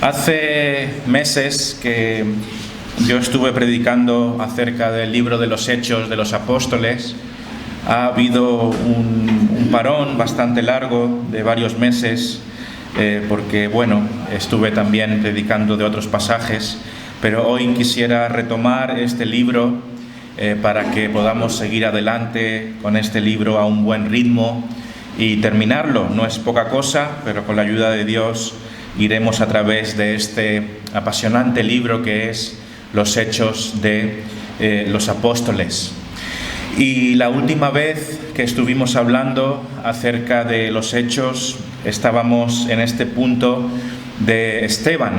Hace meses que yo estuve predicando acerca del libro de los Hechos de los Apóstoles. Ha habido un parón bastante largo de varios meses porque, estuve también predicando de otros pasajes, pero hoy quisiera retomar este libro para que podamos seguir adelante con este libro a un buen ritmo y terminarlo. No es poca cosa, pero con la ayuda de Dios iremos a través de este apasionante libro que es Los Hechos de los Apóstoles. Y la última vez que estuvimos hablando acerca de los Hechos, estábamos en este punto de Esteban,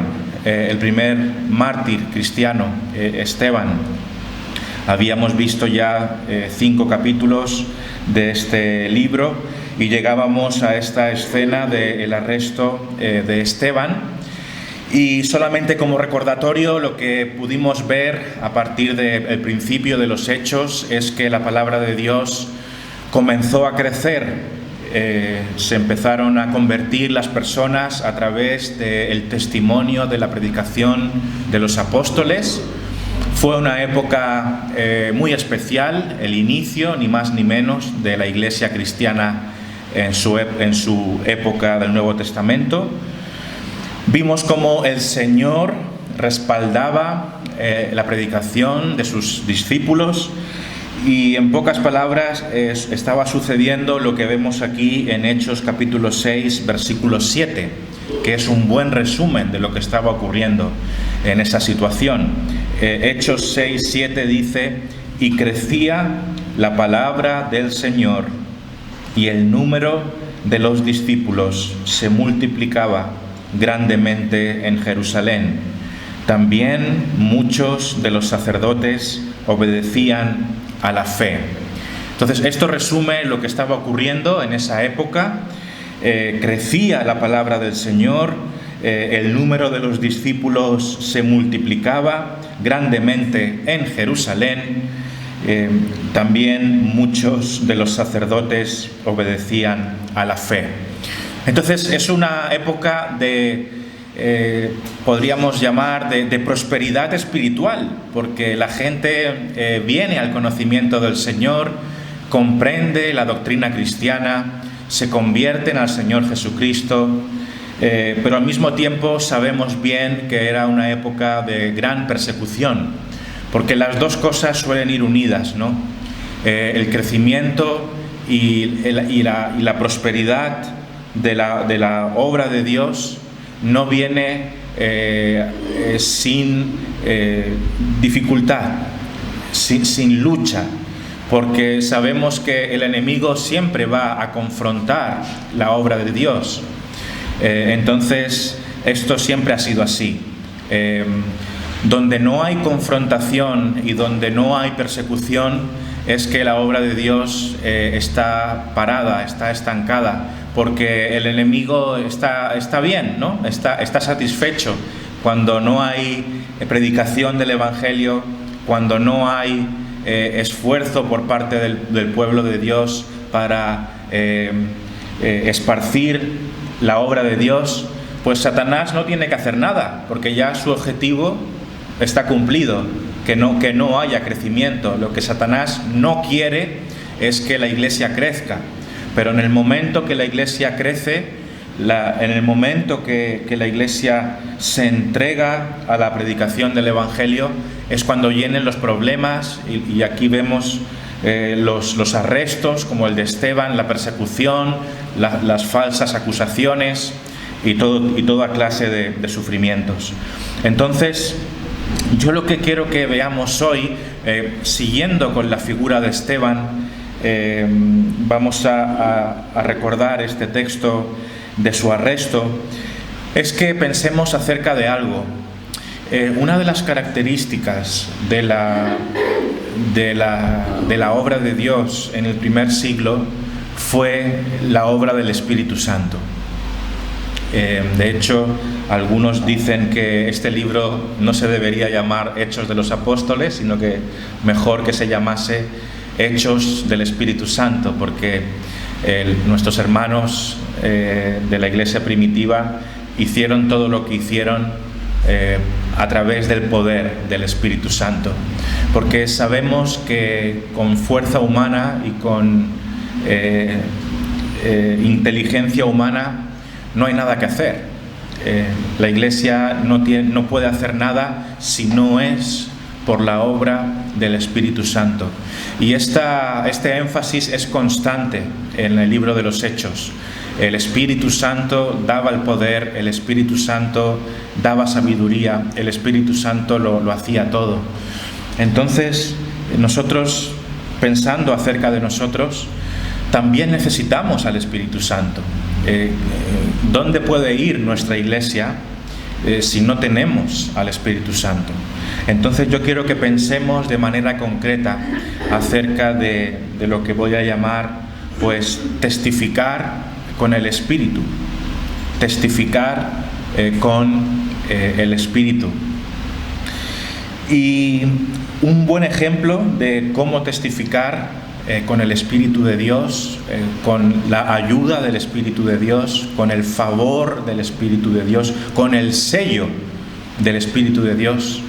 el primer mártir cristiano, Esteban. Habíamos visto ya 5 capítulos de este libro y llegábamos a esta escena del arresto de Esteban. Y solamente como recordatorio, lo que pudimos ver a partir del principio de los Hechos es que la palabra de Dios comenzó a crecer. Se empezaron a convertir las personas a través del testimonio de la predicación de los apóstoles. Fue una época muy especial, el inicio, ni más ni menos, de la iglesia cristiana en su época del Nuevo Testamento. Vimos cómo el Señor respaldaba la predicación de sus discípulos y, en pocas palabras, estaba sucediendo lo que vemos aquí en Hechos capítulo 6, versículo 7, que es un buen resumen de lo que estaba ocurriendo en esa situación. Hechos 6, 7 dice: «Y crecía la palabra del Señor, y el número de los discípulos se multiplicaba grandemente en Jerusalén. También muchos de los sacerdotes obedecían a la fe». Entonces, esto resume lo que estaba ocurriendo en esa época. Crecía la palabra del Señor, el número de los discípulos se multiplicaba grandemente en Jerusalén. También muchos de los sacerdotes obedecían a la fe. Entonces es una época podríamos llamar de prosperidad espiritual, porque la gente viene al conocimiento del Señor, comprende la doctrina cristiana, se convierten al Señor Jesucristo, pero al mismo tiempo sabemos bien que era una época de gran persecución, porque las dos cosas suelen ir unidas, ¿no? El crecimiento y la prosperidad de la obra de Dios no viene sin dificultad, sin lucha, porque sabemos que el enemigo siempre va a confrontar la obra de Dios. Entonces, esto siempre ha sido así. Donde no hay confrontación y donde no hay persecución es que la obra de Dios está parada, está estancada, porque el enemigo está bien, ¿no? Está satisfecho cuando no hay predicación del Evangelio, cuando no hay esfuerzo por parte del pueblo de Dios para esparcir la obra de Dios. Pues Satanás no tiene que hacer nada, porque ya su objetivo está cumplido, que no haya crecimiento. Lo que Satanás no quiere es que la iglesia crezca. Pero en el momento que la iglesia crece, en el momento que la iglesia se entrega a la predicación del Evangelio, es cuando vienen los problemas, y aquí vemos los arrestos, como el de Esteban, la persecución, las falsas acusaciones y toda clase de sufrimientos. Entonces, yo lo que quiero que veamos hoy, siguiendo con la figura de Esteban, vamos a recordar este texto de su arresto, es que pensemos acerca de algo. Una de las características de la obra de Dios en el primer siglo fue la obra del Espíritu Santo. De hecho, algunos dicen que este libro no se debería llamar Hechos de los Apóstoles, sino que mejor que se llamase Hechos del Espíritu Santo, porque nuestros hermanos de la iglesia primitiva hicieron todo lo que hicieron a través del poder del Espíritu Santo. Porque sabemos que con fuerza humana y con inteligencia humana no hay nada que hacer. La Iglesia no puede hacer nada si no es por la obra del Espíritu Santo. Y este énfasis es constante en el libro de los Hechos. El Espíritu Santo daba el poder, el Espíritu Santo daba sabiduría, el Espíritu Santo lo hacía todo. Entonces, nosotros, pensando acerca de nosotros, también necesitamos al Espíritu Santo. ¿Dónde puede ir nuestra iglesia si no tenemos al Espíritu Santo? Entonces yo quiero que pensemos de manera concreta acerca de lo que voy a llamar, pues, testificar con el Espíritu. Testificar con el Espíritu. Y un buen ejemplo de cómo testificar con el Espíritu de Dios, con la ayuda del Espíritu de Dios, con el favor del Espíritu de Dios, con el sello del Espíritu de Dios,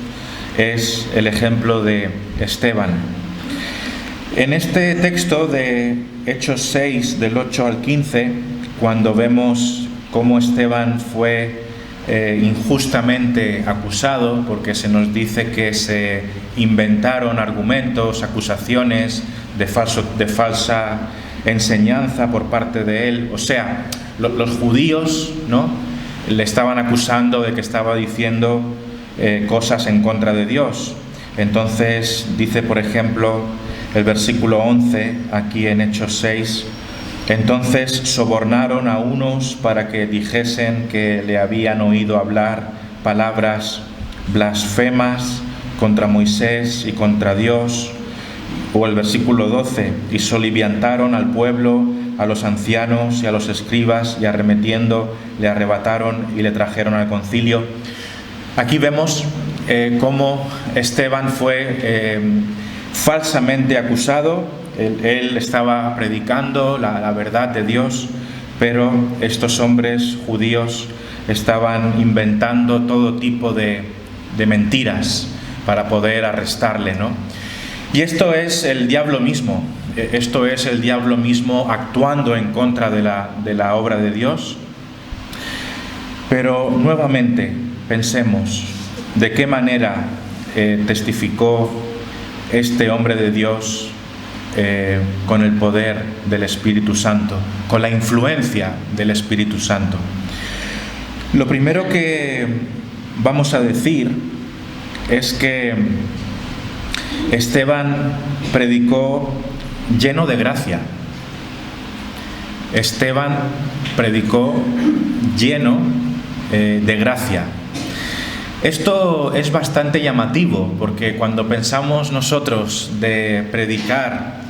es el ejemplo de Esteban. En este texto de Hechos 6, del 8 al 15, cuando vemos cómo Esteban fue injustamente acusado, porque se nos dice que se inventaron argumentos, acusaciones de falsa enseñanza por parte de él. O sea, los judíos, ¿no?, le estaban acusando de que estaba diciendo cosas en contra de Dios. Entonces dice, por ejemplo, el versículo 11 aquí en Hechos 6: entonces sobornaron a unos para que dijesen que le habían oído hablar palabras blasfemas contra Moisés y contra Dios. O el versículo 12: y soliviantaron al pueblo, a los ancianos y a los escribas, y arremetiendo le arrebataron y le trajeron al concilio. Aquí vemos cómo Esteban fue falsamente acusado. Él estaba predicando la verdad de Dios, pero estos hombres judíos estaban inventando todo tipo de mentiras para poder arrestarle, ¿no? Y esto es el diablo mismo. Esto es el diablo mismo actuando en contra de la obra de Dios. Pero nuevamente pensemos de qué manera testificó este hombre de Dios con el poder del Espíritu Santo, con la influencia del Espíritu Santo. Lo primero que vamos a decir es que Esteban predicó lleno de gracia. Esteban predicó lleno de gracia. Esto es bastante llamativo, porque cuando pensamos nosotros de predicar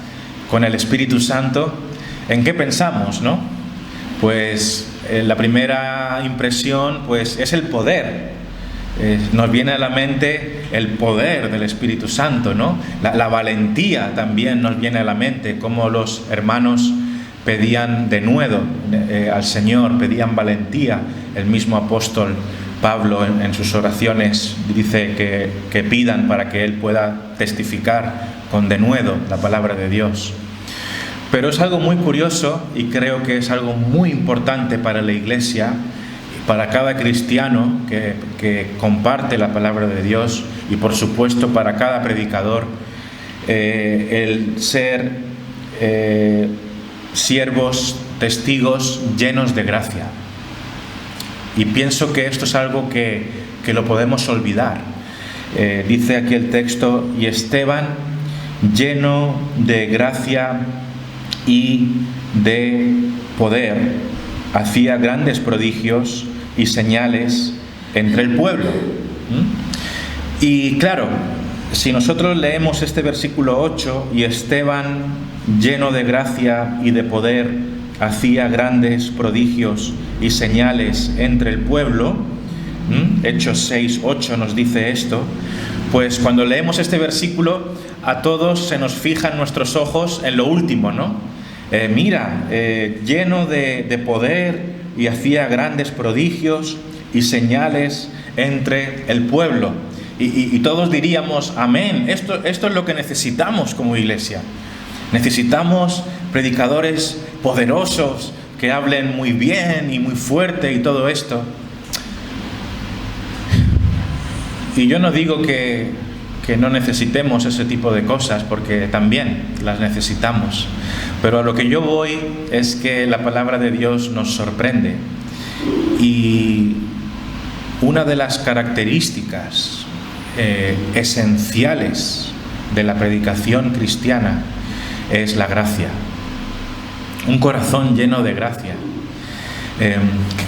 con el Espíritu Santo, ¿en qué pensamos, no? Pues la primera impresión, pues, es el poder. Nos viene a la mente el poder del Espíritu Santo, ¿no? La valentía también nos viene a la mente, como los hermanos pedían denuedo al Señor, pedían valentía. El mismo apóstol Pablo en sus oraciones dice que pidan para que él pueda testificar con denuedo la palabra de Dios. Pero es algo muy curioso, y creo que es algo muy importante para la Iglesia, para cada cristiano que comparte la palabra de Dios, y por supuesto para cada predicador, el ser siervos, testigos llenos de gracia. Y pienso que esto es algo que lo podemos olvidar. Dice aquí el texto: y Esteban, lleno de gracia y de poder, hacía grandes prodigios y señales entre el pueblo. Y claro, si nosotros leemos este versículo 8, y Esteban, lleno de gracia y de poder, hacía grandes prodigios y señales entre el pueblo, Hechos 6:8 nos dice esto, pues cuando leemos este versículo, a todos se nos fijan nuestros ojos en lo último, ¿no? Lleno de poder, y hacía grandes prodigios y señales entre el pueblo. Y todos diríamos, amén, esto es lo que necesitamos como iglesia. Necesitamos predicadores poderosos que hablen muy bien y muy fuerte y todo esto. Y yo no digo que no necesitemos ese tipo de cosas, porque también las necesitamos. Pero a lo que yo voy es que la palabra de Dios nos sorprende. Y una de las características esenciales de la predicación cristiana es la gracia. Un corazón lleno de gracia.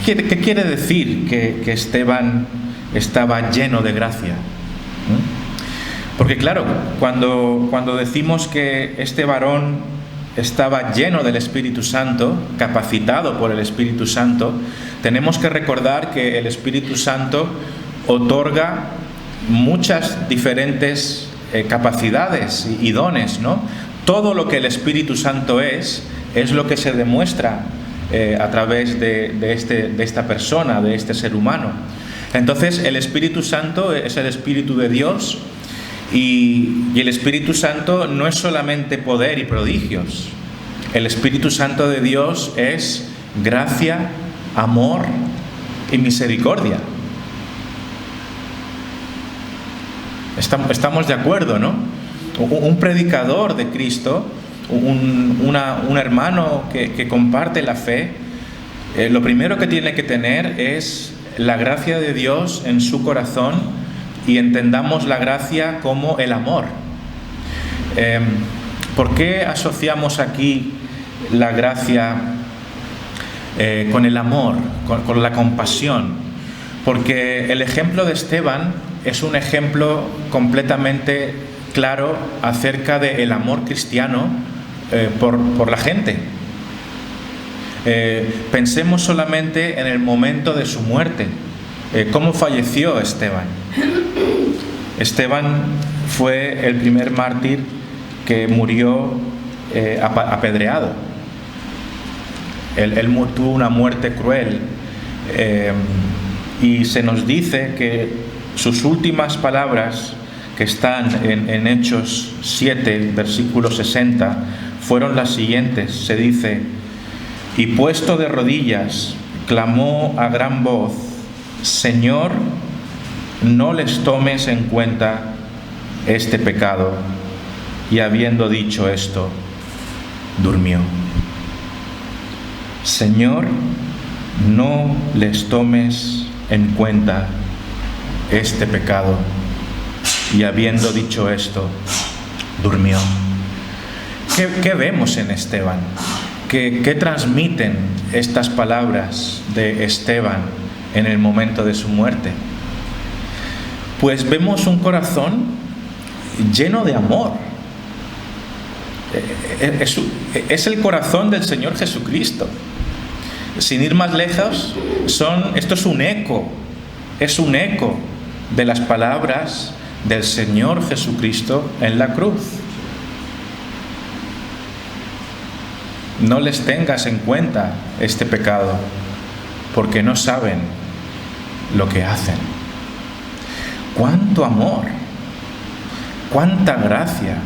¿Qué quiere decir que Esteban estaba lleno de gracia? Porque claro, cuando decimos que este varón estaba lleno del Espíritu Santo, capacitado por el Espíritu Santo, tenemos que recordar que el Espíritu Santo otorga muchas diferentes capacidades y dones, ¿no? Todo lo que el Espíritu Santo es lo que se demuestra a través de esta persona, de este ser humano. Entonces, el Espíritu Santo es el Espíritu de Dios, y el Espíritu Santo no es solamente poder y prodigios. El Espíritu Santo de Dios es gracia, amor y misericordia. Estamos de acuerdo, ¿no? Un predicador de Cristo, un hermano que comparte la fe, lo primero que tiene que tener es la gracia de Dios en su corazón, y entendamos la gracia como el amor. ¿Por qué asociamos aquí la gracia con el amor, con la compasión? Porque el ejemplo de Esteban es un ejemplo completamente claro acerca del amor cristiano por la gente. Pensemos solamente en el momento de su muerte. ¿Cómo falleció Esteban? Esteban fue el primer mártir que murió apedreado. Él tuvo una muerte cruel, y se nos dice que sus últimas palabras, que están en Hechos 7, versículo 60, fueron las siguientes. Se dice: y puesto de rodillas, clamó a gran voz: Señor, no les tomes en cuenta este pecado. Y habiendo dicho esto, durmió. Señor, no les tomes en cuenta este pecado. Y habiendo dicho esto, durmió. ¿Qué vemos en Esteban? ¿Qué transmiten estas palabras de Esteban en el momento de su muerte? Pues vemos un corazón lleno de amor. Es el corazón del Señor Jesucristo. Sin ir más lejos, esto es un eco de las palabras del Señor Jesucristo en la cruz. No les tengas en cuenta este pecado, porque no saben lo que hacen. ¡Cuánto amor! ¡Cuánta gracia!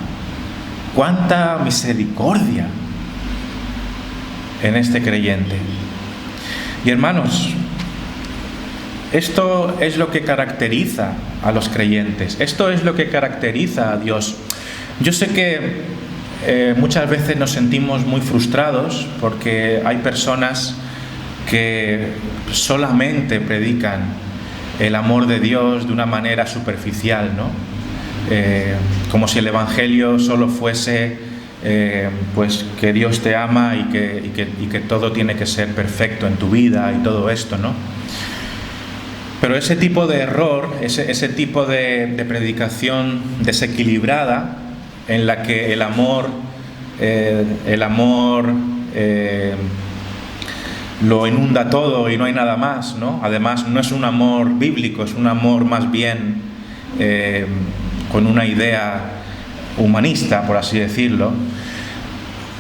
¡Cuánta misericordia en este creyente! Y hermanos, esto es lo que caracteriza a los creyentes. Esto es lo que caracteriza a Dios. Yo sé que muchas veces nos sentimos muy frustrados porque hay personas que solamente predican el amor de Dios de una manera superficial, ¿no? Como si el Evangelio solo fuese pues que Dios te ama y que todo tiene que ser perfecto en tu vida y todo esto, ¿no? Pero ese tipo de error, ese tipo de predicación desequilibrada, en la que el amor lo inunda todo y no hay nada más, ¿no? Además, no es un amor bíblico, es un amor más bien con una idea humanista, por así decirlo.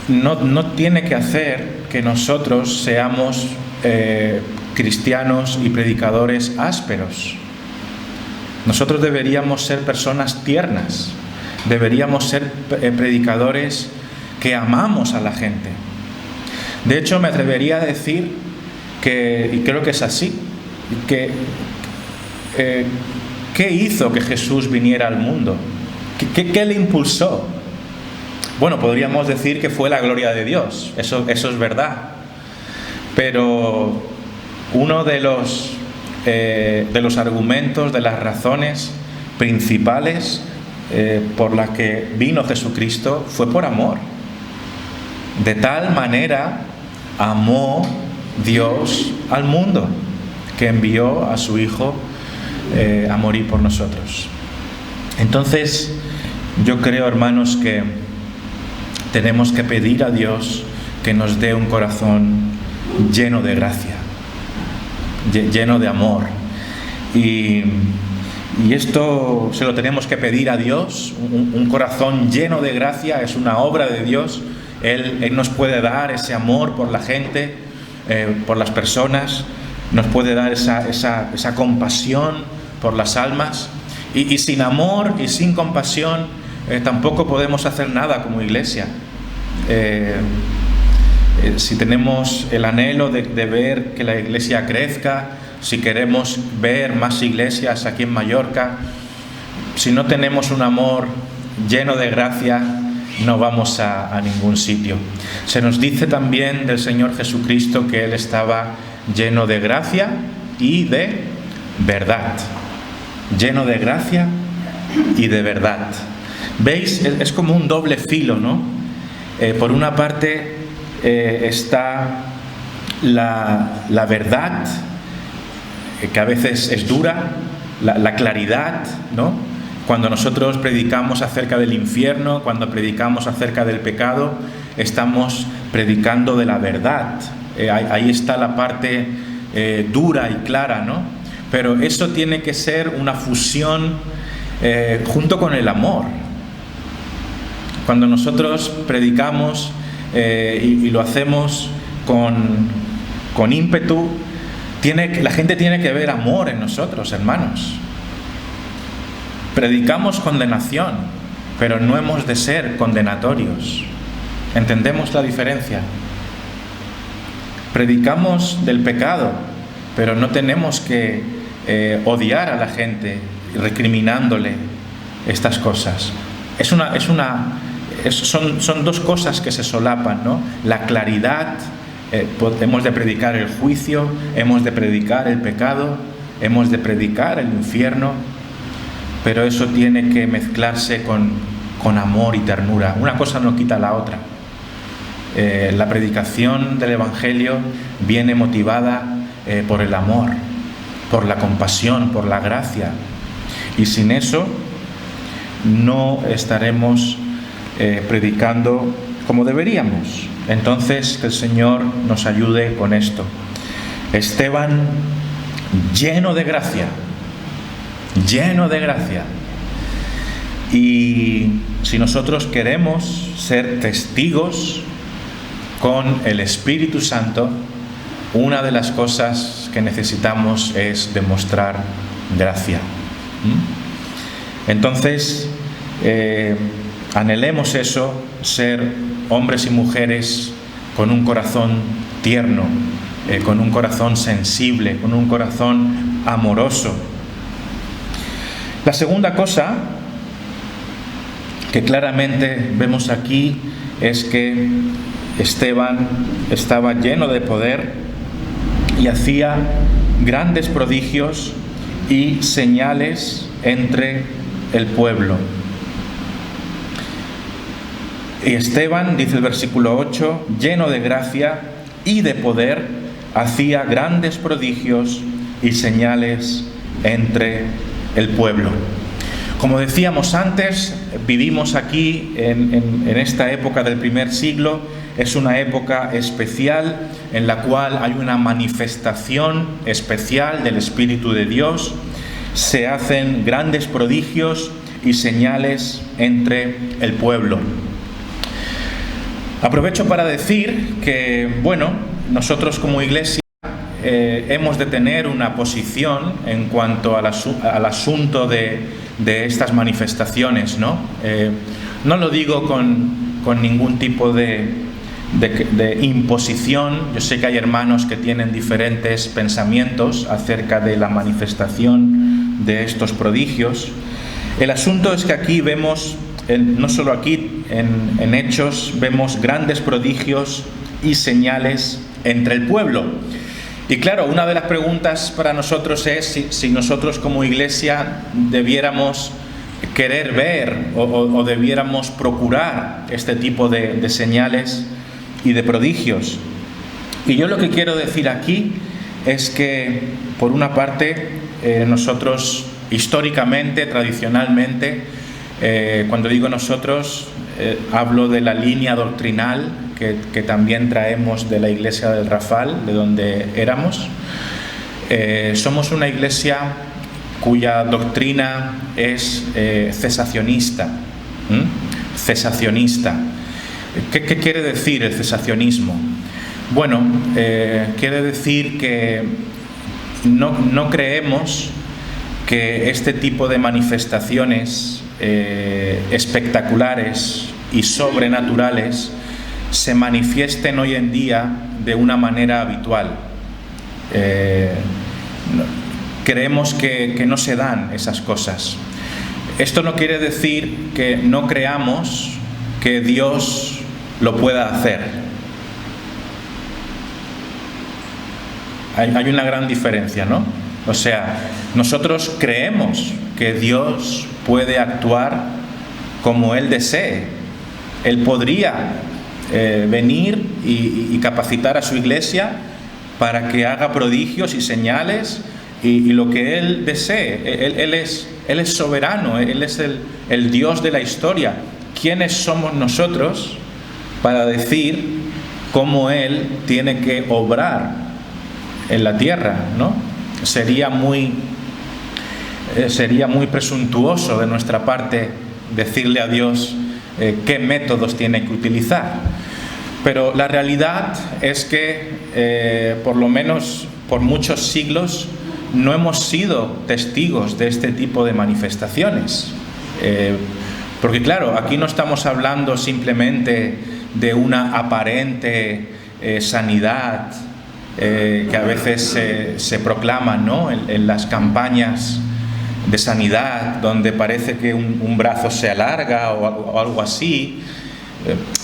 No tiene que hacer que nosotros seamos cristianos y predicadores ásperos. Nosotros deberíamos ser personas tiernas, deberíamos ser predicadores que amamos a la gente. De hecho, me atrevería a decir que, y creo que es así, que ¿qué hizo que Jesús viniera al mundo? ¿Qué le impulsó? Bueno, podríamos decir que fue la gloria de Dios, eso es verdad. Pero uno de los argumentos, de las razones principales por las que vino Jesucristo fue por amor. De tal manera amó Dios al mundo, que envió a su Hijo a morir por nosotros. Entonces, yo creo, hermanos, que tenemos que pedir a Dios que nos dé un corazón lleno de gracia, lleno de amor. Y esto se lo tenemos que pedir a Dios. Un corazón lleno de gracia es una obra de Dios. Él nos puede dar ese amor por la gente, por las personas, nos puede dar esa compasión por las almas. Y sin amor y sin compasión tampoco podemos hacer nada como iglesia. Si tenemos el anhelo de ver que la iglesia crezca, si queremos ver más iglesias aquí en Mallorca, si no tenemos un amor lleno de gracia, no vamos a ningún sitio. Se nos dice también del Señor Jesucristo que Él estaba lleno de gracia y de verdad. Lleno de gracia y de verdad. ¿Veis? Es como un doble filo, ¿no? Por una parte está la verdad, que a veces es dura, la claridad, ¿no? Cuando nosotros predicamos acerca del infierno, cuando predicamos acerca del pecado, estamos predicando de la verdad. Ahí está la parte dura y clara, ¿no? Pero eso tiene que ser una fusión junto con el amor. Cuando nosotros predicamos y lo hacemos con ímpetu, la gente tiene que ver amor en nosotros, hermanos. Predicamos condenación, pero no hemos de ser condenatorios. ¿Entendemos la diferencia? Predicamos del pecado, pero no tenemos que odiar a la gente recriminándole estas cosas. Son dos cosas que se solapan, ¿no? La claridad, hemos de predicar el juicio, hemos de predicar el pecado, hemos de predicar el infierno, pero eso tiene que mezclarse con amor y ternura. Una cosa no quita la otra. La predicación del Evangelio viene motivada por el amor, por la compasión, por la gracia. Y sin eso no estaremos predicando como deberíamos. Entonces, que el Señor nos ayude con esto. Esteban, lleno de gracia. Lleno de gracia. Y si nosotros queremos ser testigos con el Espíritu Santo, una de las cosas que necesitamos es demostrar gracia. Entonces, anhelemos eso, ser hombres y mujeres con un corazón tierno, con un corazón sensible, con un corazón amoroso. La segunda cosa que claramente vemos aquí es que Esteban estaba lleno de poder y hacía grandes prodigios y señales entre el pueblo. Y Esteban, dice el versículo 8, lleno de gracia y de poder, hacía grandes prodigios y señales entre el pueblo. Como decíamos antes, vivimos aquí en esta época del primer siglo. Es una época especial en la cual hay una manifestación especial del Espíritu de Dios. Se hacen grandes prodigios y señales entre el pueblo. Aprovecho para decir que, nosotros como iglesia hemos de tener una posición en cuanto al asunto de estas manifestaciones, ¿no? No lo digo con ningún tipo de imposición. Yo sé que hay hermanos que tienen diferentes pensamientos acerca de la manifestación de estos prodigios. El asunto es que aquí vemos, no solo aquí, en Hechos, vemos grandes prodigios y señales entre el pueblo. Y claro, una de las preguntas para nosotros es si nosotros como iglesia debiéramos querer ver o debiéramos procurar este tipo de señales y de prodigios. Y yo lo que quiero decir aquí es que, por una parte, nosotros históricamente, tradicionalmente, cuando digo nosotros, hablo de la línea doctrinal que también traemos de la iglesia del Rafal, de donde éramos. Somos una iglesia cuya doctrina es cesacionista. Cesacionista. ¿Qué quiere decir el cesacionismo? Bueno, quiere decir que no creemos que este tipo de manifestaciones espectaculares y sobrenaturales se manifiesten hoy en día de una manera habitual. Creemos que no se dan esas cosas. Esto no quiere decir que no creamos que Dios lo pueda hacer. Hay una gran diferencia, ¿no? O sea, nosotros creemos que Dios puede actuar como Él desee. Él podría venir y capacitar a su iglesia para que haga prodigios y señales y lo que Él desee. Él es soberano, Él es el Dios de la historia. ¿Quiénes somos nosotros para decir cómo Él tiene que obrar en la tierra, ¿no? Sería muy presuntuoso de nuestra parte decirle a Dios qué métodos tiene que utilizar. Pero la realidad es que, por lo menos por muchos siglos, no hemos sido testigos de este tipo de manifestaciones. Porque claro, aquí no estamos hablando simplemente de una aparente sanidad que a veces se proclaman, ¿no? en las campañas de sanidad, donde parece que un brazo se alarga o algo así.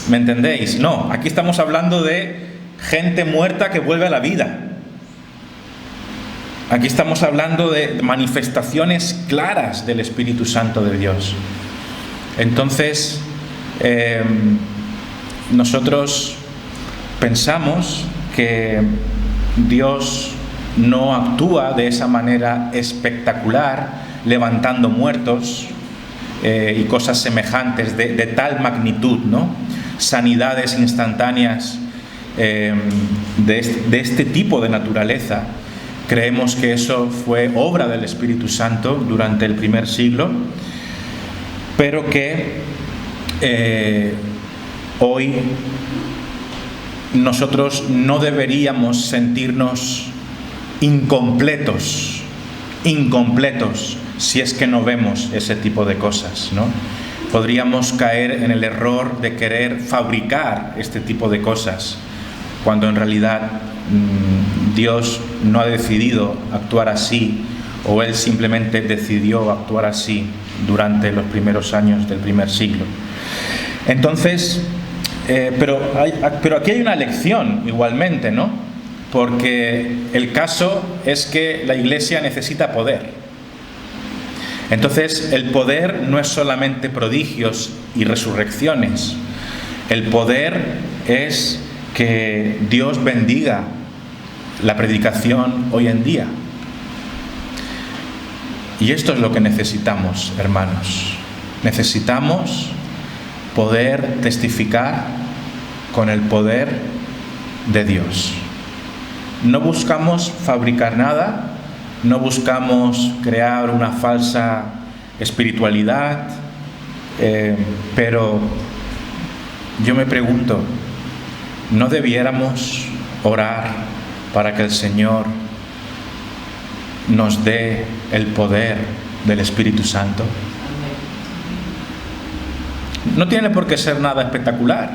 ¿Me entendéis? No, aquí estamos hablando de gente muerta que vuelve a la vida. Aquí estamos hablando de manifestaciones claras del Espíritu Santo de Dios. Entonces, nosotros pensamos que Dios no actúa de esa manera espectacular, levantando muertos y cosas semejantes de tal magnitud, ¿no? Sanidades instantáneas de este tipo de naturaleza. Creemos que eso fue obra del Espíritu Santo durante el primer siglo, pero que hoy nosotros no deberíamos sentirnos incompletos si es que no vemos ese tipo de cosas, ¿no? Podríamos caer en el error de querer fabricar este tipo de cosas, cuando en realidad Dios no ha decidido actuar así, o Él simplemente decidió actuar así durante los primeros años del primer siglo. Entonces, pero aquí hay una lección igualmente, ¿no? Porque el caso es que la iglesia necesita poder. Entonces, el poder no es solamente prodigios y resurrecciones. El poder es que Dios bendiga la predicación hoy en día. Y esto es lo que necesitamos, hermanos. Necesitamos poder testificar con el poder de Dios. No buscamos fabricar nada, no buscamos crear una falsa espiritualidad, pero yo me pregunto, ¿no debiéramos orar para que el Señor nos dé el poder del Espíritu Santo. No tiene por qué ser nada espectacular.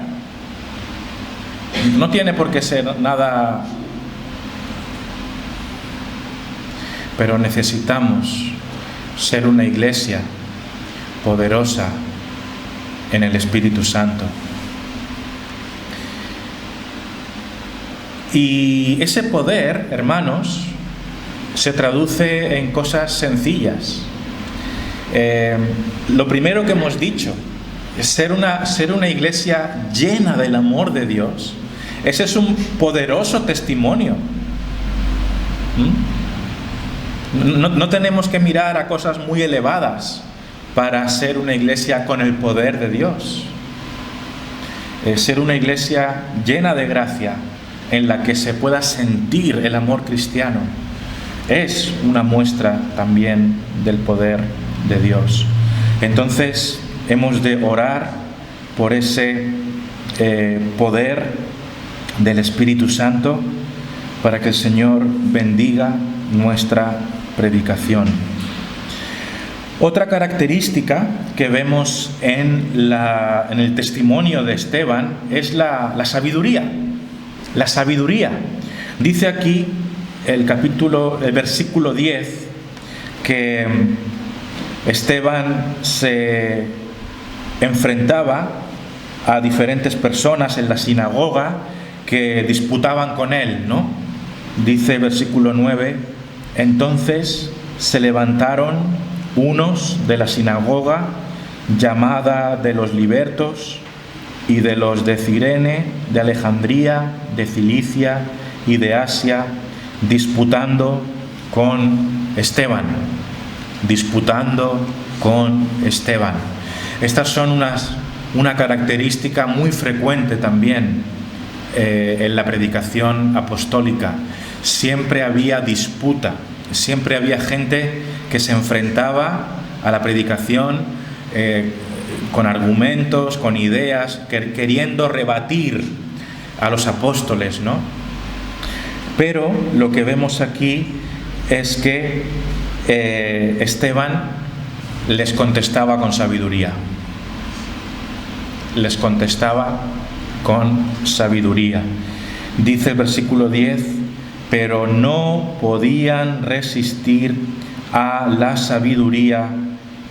No tiene por qué ser nada... Pero necesitamos ser una iglesia poderosa en el Espíritu Santo. Y ese poder, hermanos, se traduce en cosas sencillas. Lo primero que hemos dicho es ser una iglesia llena del amor de Dios. Ese es un poderoso testimonio. No tenemos que mirar a cosas muy elevadas para ser una iglesia con el poder de Dios. Ser una iglesia llena de gracia, en la que se pueda sentir el amor cristiano, es una muestra también del poder de Dios. Entonces hemos de orar por ese poder del Espíritu Santo, para que el Señor bendiga nuestra predicación. Otra característica que vemos en el testimonio de Esteban es la sabiduría. La sabiduría. Dice aquí el versículo 10 que Esteban se enfrentaba a diferentes personas en la sinagoga que disputaban con él, ¿no? Dice el versículo 9: entonces se levantaron unos de la sinagoga llamada de los libertos y de los de Cirene, de Alejandría, de Cilicia y de Asia, disputando con Esteban. Disputando con Esteban. Estas son una característica muy frecuente también en la predicación apostólica. Siempre había disputa, siempre había gente que se enfrentaba a la predicación con argumentos, con ideas, queriendo rebatir a los apóstoles, ¿no? Pero lo que vemos aquí es que Esteban les contestaba con sabiduría. Les contestaba con sabiduría. Dice el versículo 10: pero no podían resistir a la sabiduría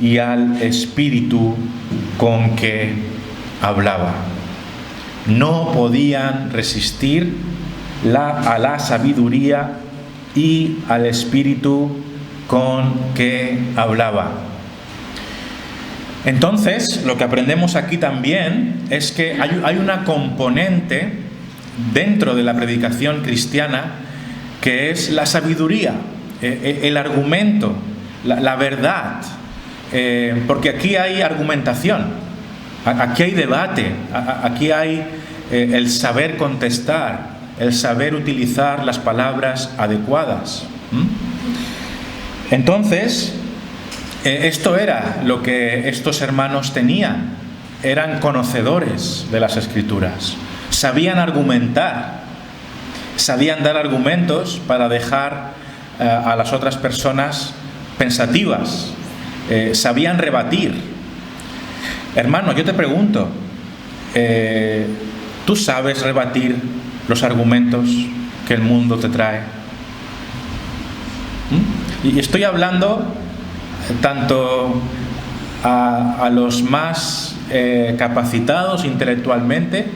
y al espíritu con que hablaba. No podían resistir a la sabiduría y al espíritu con que hablaba. Entonces, lo que aprendemos aquí también es que hay una componente dentro de la predicación cristiana que es la sabiduría, el argumento, la verdad, porque aquí hay argumentación, aquí hay debate, aquí hay el saber contestar, el saber utilizar las palabras adecuadas. Entonces, esto era lo que estos hermanos tenían. Eran conocedores de las Escrituras, sabían argumentar, sabían dar argumentos para dejar a las otras personas pensativas, sabían rebatir. Hermano, yo te pregunto, ¿tú sabes rebatir los argumentos que el mundo te trae? Y estoy hablando tanto a los más capacitados intelectualmente,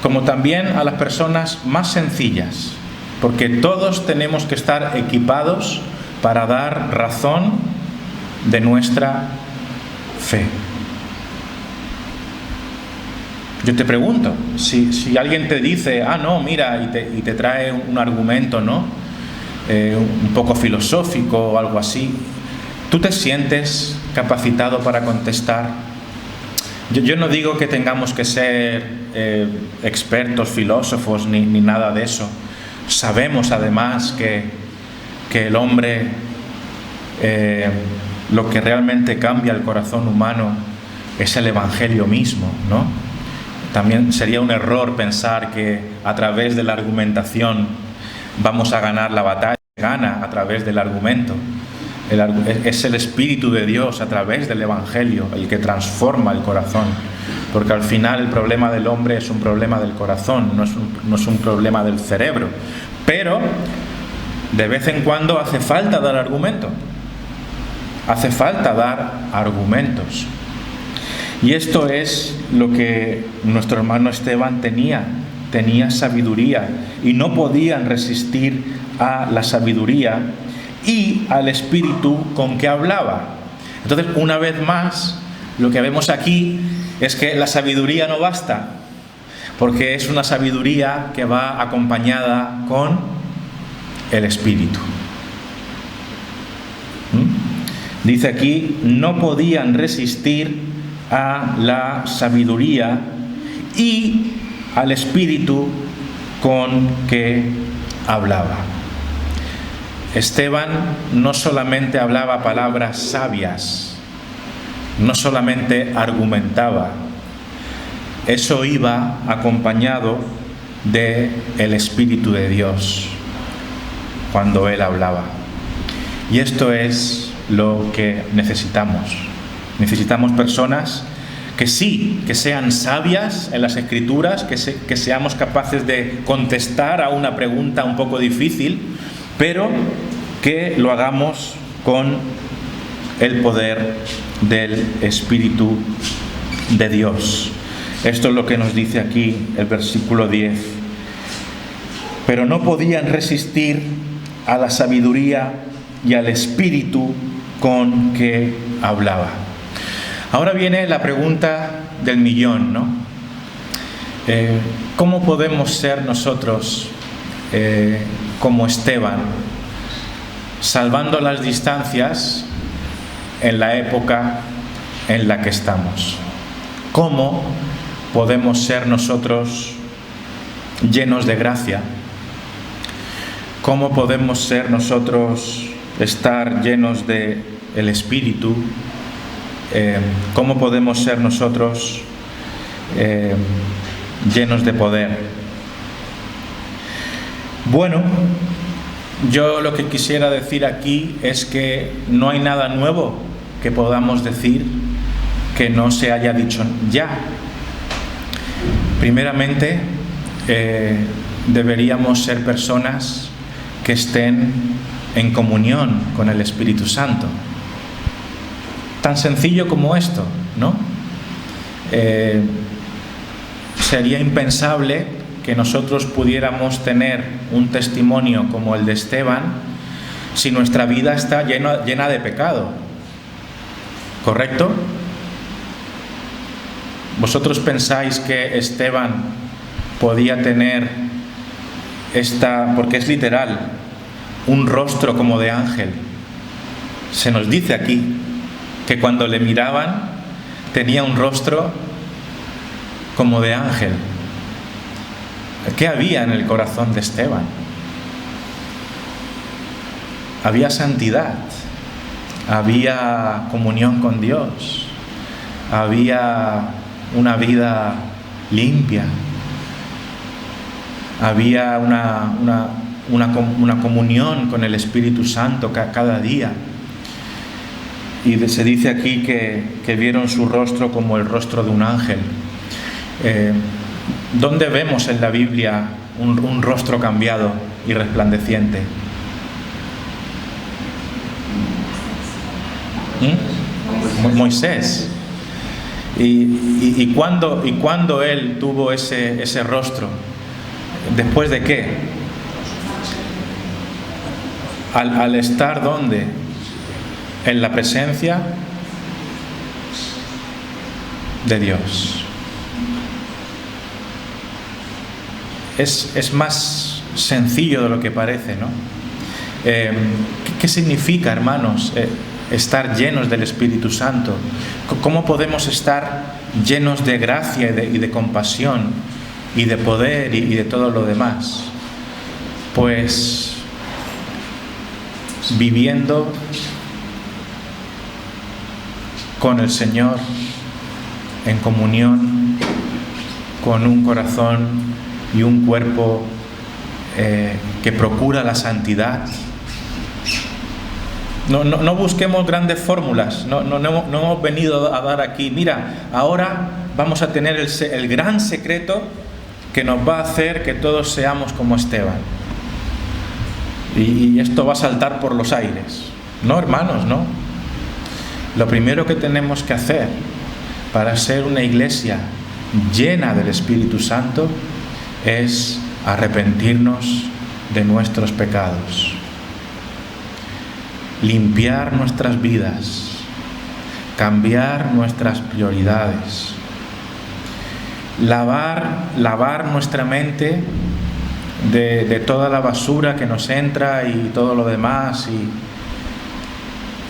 como también a las personas más sencillas, porque todos tenemos que estar equipados para dar razón de nuestra fe. Yo te pregunto, si alguien te dice, no, mira, y te trae un argumento, ¿no? Un poco filosófico o algo así, ¿tú te sientes capacitado para contestar? Yo no digo que tengamos que ser expertos, filósofos, ni nada de eso. Sabemos además que el hombre, lo que realmente cambia el corazón humano es el Evangelio mismo, ¿no? También sería un error pensar que a través de la argumentación vamos a ganar la batalla. Gana a través del argumento. Es el Espíritu de Dios a través del Evangelio el que transforma el corazón, porque al final el problema del hombre es un problema del corazón, no es un problema del cerebro. Pero de vez en cuando hace falta dar argumento, hace falta dar argumentos. Y esto es lo que nuestro hermano Esteban tenía sabiduría, y no podían resistir a la sabiduría y al espíritu con que hablaba. Entonces, una vez más, lo que vemos aquí es que la sabiduría no basta, porque es una sabiduría que va acompañada con el espíritu. Dice aquí, no podían resistir a la sabiduría y al espíritu con que hablaba. Esteban no solamente hablaba palabras sabias, no solamente argumentaba, eso iba acompañado de el Espíritu de Dios cuando él hablaba. Y esto es lo que necesitamos. Necesitamos personas que sean sabias en las Escrituras, que seamos capaces de contestar a una pregunta un poco difícil, pero que lo hagamos con el poder del Espíritu de Dios. Esto es lo que nos dice aquí el versículo 10. Pero no podían resistir a la sabiduría y al Espíritu con que hablaba. Ahora viene la pregunta del millón, ¿no? ¿Cómo podemos ser nosotros como Esteban, salvando las distancias en la época en la que estamos? ¿Cómo podemos ser nosotros llenos de gracia? ¿Cómo podemos ser nosotros estar llenos de el Espíritu? ¿Cómo podemos ser nosotros llenos de poder? Bueno, yo lo que quisiera decir aquí es que no hay nada nuevo que podamos decir que no se haya dicho ya. Primeramente, deberíamos ser personas que estén en comunión con el Espíritu Santo. Tan sencillo como esto, ¿no? Sería impensable que nosotros pudiéramos tener un testimonio como el de Esteban si nuestra vida está llena de pecado. ¿Correcto? ¿Vosotros pensáis que Esteban podía tener porque es literal, un rostro como de ángel? Se nos dice aquí que cuando le miraban tenía un rostro como de ángel. ¿Qué había en el corazón de Esteban? Había santidad, había comunión con Dios, había una vida limpia, había una comunión con el Espíritu Santo cada día. Y se dice aquí que vieron su rostro como el rostro de un ángel. ¿Dónde vemos en la Biblia un rostro cambiado y resplandeciente? Moisés. ¿Y cuándo él tuvo ese rostro? ¿Después de qué? Al estar ¿dónde? En la presencia de Dios. Es más sencillo de lo que parece, ¿no? ¿Qué significa, hermanos, estar llenos del Espíritu Santo? ¿Cómo podemos estar llenos de gracia y de compasión y de poder y de todo lo demás? Pues viviendo con el Señor en comunión, con un corazón y un cuerpo que procura la santidad. No busquemos grandes fórmulas, no hemos venido a dar aquí, mira, ahora vamos a tener el gran secreto que nos va a hacer que todos seamos como Esteban. Y esto va a saltar por los aires. No, hermanos, no. Lo primero que tenemos que hacer para ser una iglesia llena del Espíritu Santo es arrepentirnos de nuestros pecados, limpiar nuestras vidas, cambiar nuestras prioridades, lavar nuestra mente de toda la basura que nos entra y todo lo demás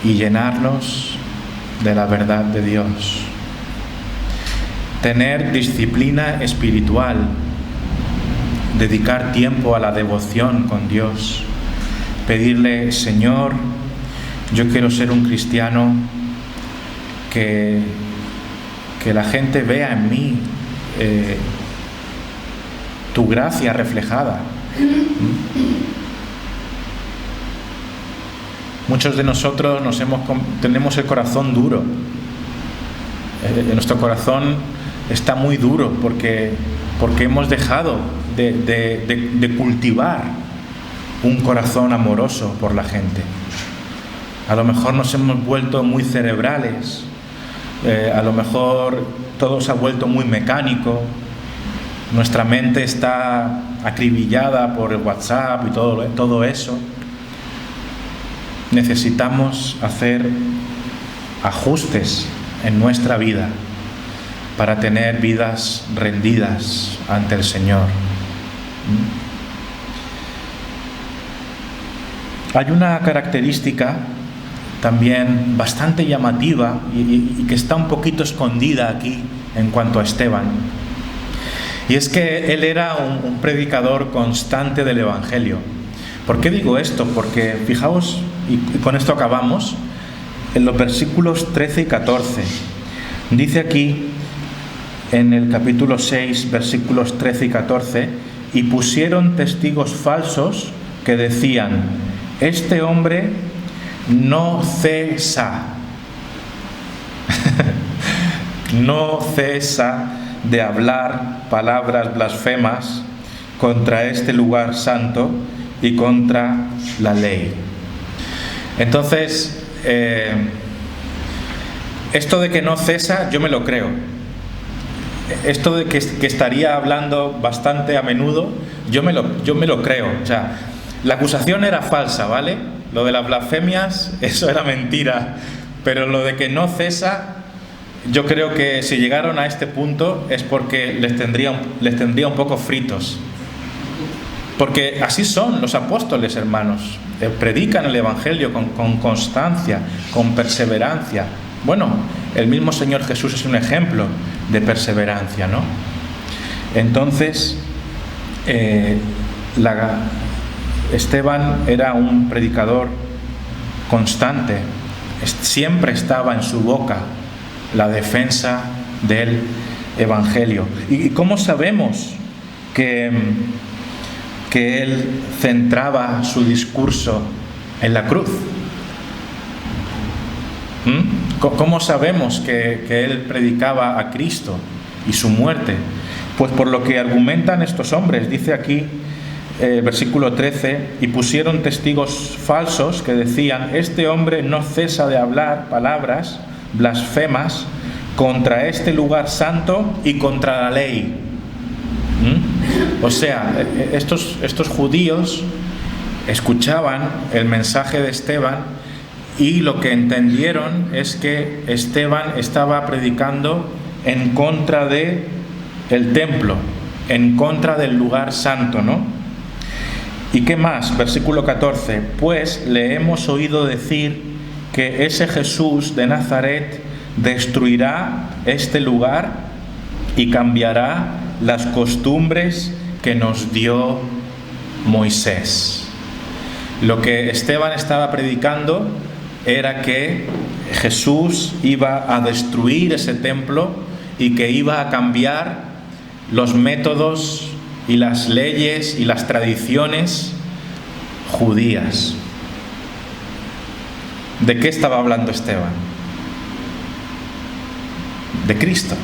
y llenarnos de la verdad de Dios. Tener disciplina espiritual, dedicar tiempo a la devoción con Dios, pedirle: Señor, yo quiero ser un cristiano que la gente vea en mí tu gracia reflejada. Muchos de nosotros tenemos el corazón duro. Nuestro corazón está muy duro porque hemos dejado de cultivar un corazón amoroso por la gente. A lo mejor nos hemos vuelto muy cerebrales, a lo mejor todo se ha vuelto muy mecánico, nuestra mente está acribillada por el WhatsApp y todo eso. Necesitamos hacer ajustes en nuestra vida para tener vidas rendidas ante el Señor. Hay una característica también bastante llamativa y que está un poquito escondida aquí en cuanto a Esteban. Y es que él era un predicador constante del Evangelio. ¿Por qué digo esto? Porque fijaos, y con esto acabamos, en los versículos 13 y 14. Dice aquí, en el capítulo 6, versículos 13 y 14, y pusieron testigos falsos que decían: este hombre no cesa, no cesa de hablar palabras blasfemas contra este lugar santo y contra la ley. Entonces, esto de que no cesa, yo me lo creo. Esto de que estaría hablando bastante a menudo, yo me lo creo. O sea, la acusación era falsa, ¿vale? Lo de las blasfemias, eso era mentira. Pero lo de que no cesa, yo creo que si llegaron a este punto es porque les tendría un poco fritos. Porque así son los apóstoles, hermanos. Predican el Evangelio con constancia, con perseverancia. Bueno, el mismo Señor Jesús es un ejemplo de perseverancia, ¿no? Entonces, Esteban era un predicador constante. Siempre estaba en su boca la defensa del Evangelio. ¿Y cómo sabemos que él centraba su discurso en la cruz? ¿Cómo sabemos que él predicaba a Cristo y su muerte? Pues por lo que argumentan estos hombres. Dice aquí, versículo 13, y pusieron testigos falsos que decían: este hombre no cesa de hablar palabras blasfemas contra este lugar santo y contra la ley. O sea, estos judíos escuchaban el mensaje de Esteban y lo que entendieron es que Esteban estaba predicando en contra de el templo, en contra del lugar santo, ¿no? ¿Y qué más? Versículo 14. Pues le hemos oído decir que ese Jesús de Nazaret destruirá este lugar y cambiará las costumbres que nos dio Moisés. Lo que Esteban estaba predicando era que Jesús iba a destruir ese templo y que iba a cambiar los métodos y las leyes y las tradiciones judías. ¿De qué estaba hablando Esteban? De Cristo.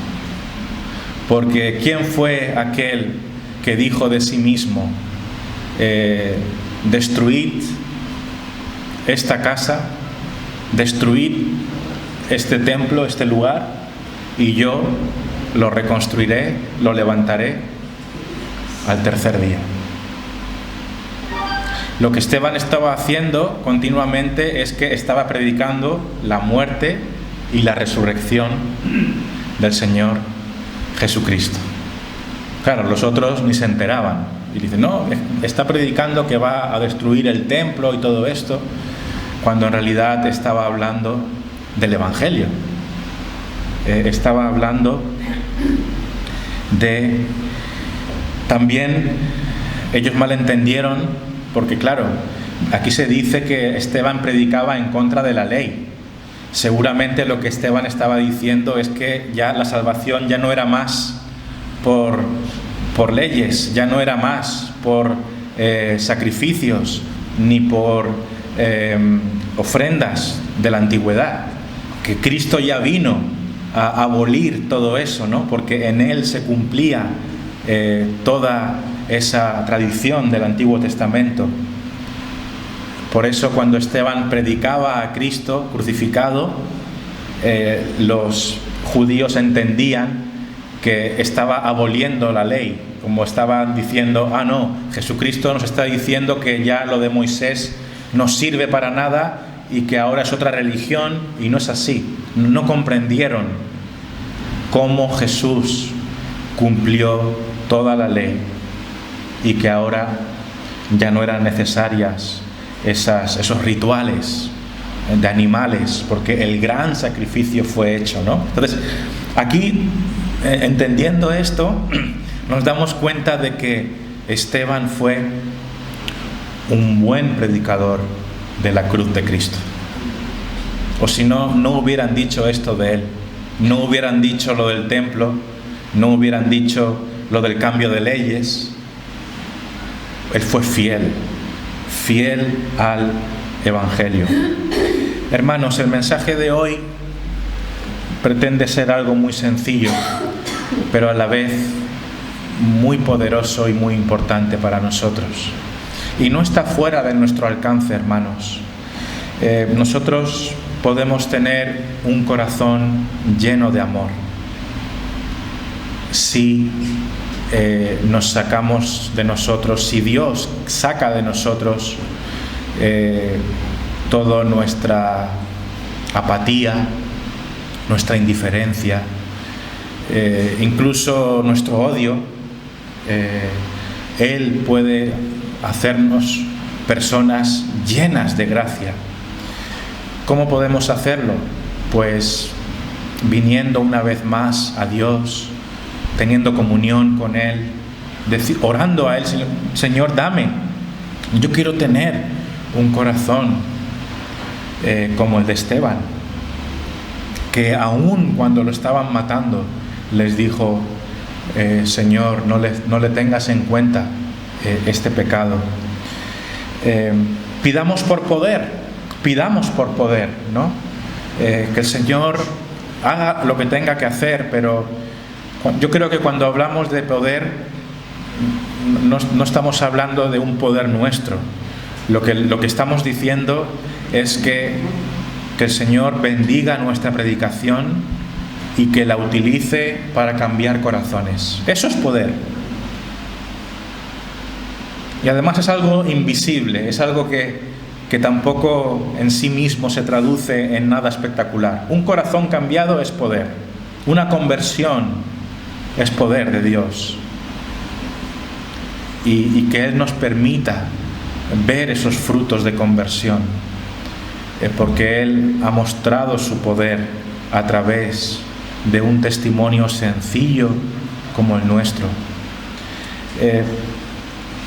Porque ¿quién fue aquel que dijo de sí mismo: destruid esta casa, destruid este templo, este lugar, y yo lo reconstruiré, lo levantaré al tercer día? Lo que Esteban estaba haciendo continuamente es que estaba predicando la muerte y la resurrección del Señor Jesucristo. Claro, los otros ni se enteraban y dicen: no, está predicando que va a destruir el templo y todo esto, cuando en realidad estaba hablando del Evangelio. Estaba hablando de... También ellos malentendieron, porque claro, aquí se dice que Esteban predicaba en contra de la ley. Seguramente lo que Esteban estaba diciendo es que ya la salvación ya no era más por leyes, ya no era más por sacrificios ni por ofrendas de la antigüedad, que Cristo ya vino a abolir todo eso, ¿no? Porque en Él se cumplía toda esa tradición del Antiguo Testamento. Por eso cuando Esteban predicaba a Cristo crucificado, los judíos entendían que estaba aboliendo la ley, como estaban diciendo: ah, no, Jesucristo nos está diciendo que ya lo de Moisés no sirve para nada y que ahora es otra religión, y no es así. No comprendieron cómo Jesús cumplió toda la ley y que ahora ya no eran necesarias esos rituales de animales, porque el gran sacrificio fue hecho, ¿no? Entonces, aquí, entendiendo esto, nos damos cuenta de que Esteban fue un buen predicador de la cruz de Cristo. O si no, no hubieran dicho esto de él, no hubieran dicho lo del templo, no hubieran dicho lo del cambio de leyes. Él fue fiel al Evangelio. Hermanos, el mensaje de hoy pretende ser algo muy sencillo, pero a la vez muy poderoso y muy importante para nosotros. Y no está fuera de nuestro alcance, hermanos. Nosotros podemos tener un corazón lleno de amor si nos sacamos de nosotros, si Dios saca de nosotros toda nuestra apatía, nuestra indiferencia, incluso nuestro odio. Él puede hacernos personas llenas de gracia. ¿Cómo podemos hacerlo? Pues viniendo una vez más a Dios, teniendo comunión con Él, orando a Él: Señor, dame, yo quiero tener un corazón como el de Esteban, que aún cuando lo estaban matando les dijo: Señor, no le tengas en cuenta este pecado. Pidamos por poder, ¿no? Que el Señor haga lo que tenga que hacer, pero yo creo que cuando hablamos de poder no estamos hablando de un poder nuestro. Lo que estamos diciendo es que el Señor bendiga nuestra predicación y que la utilice para cambiar corazones. Eso es poder. Y además es algo invisible, es algo que tampoco en sí mismo se traduce en nada espectacular. Un corazón cambiado es poder. Una conversión es poder de Dios. Y que Él nos permita ver esos frutos de conversión, porque Él ha mostrado su poder a través de un testimonio sencillo como el nuestro.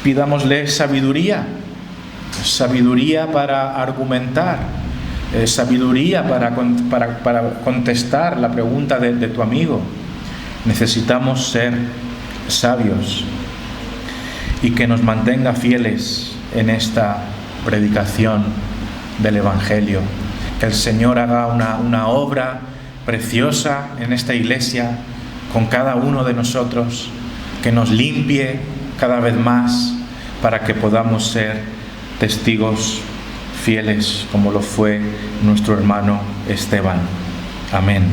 Pidámosle sabiduría para argumentar, sabiduría para contestar la pregunta de tu amigo. Necesitamos ser sabios. y que nos mantenga fieles en esta predicación del Evangelio. Que el Señor haga una obra preciosa en esta iglesia con cada uno de nosotros, que nos limpie cada vez más para que podamos ser testigos fieles como lo fue nuestro hermano Esteban. Amén.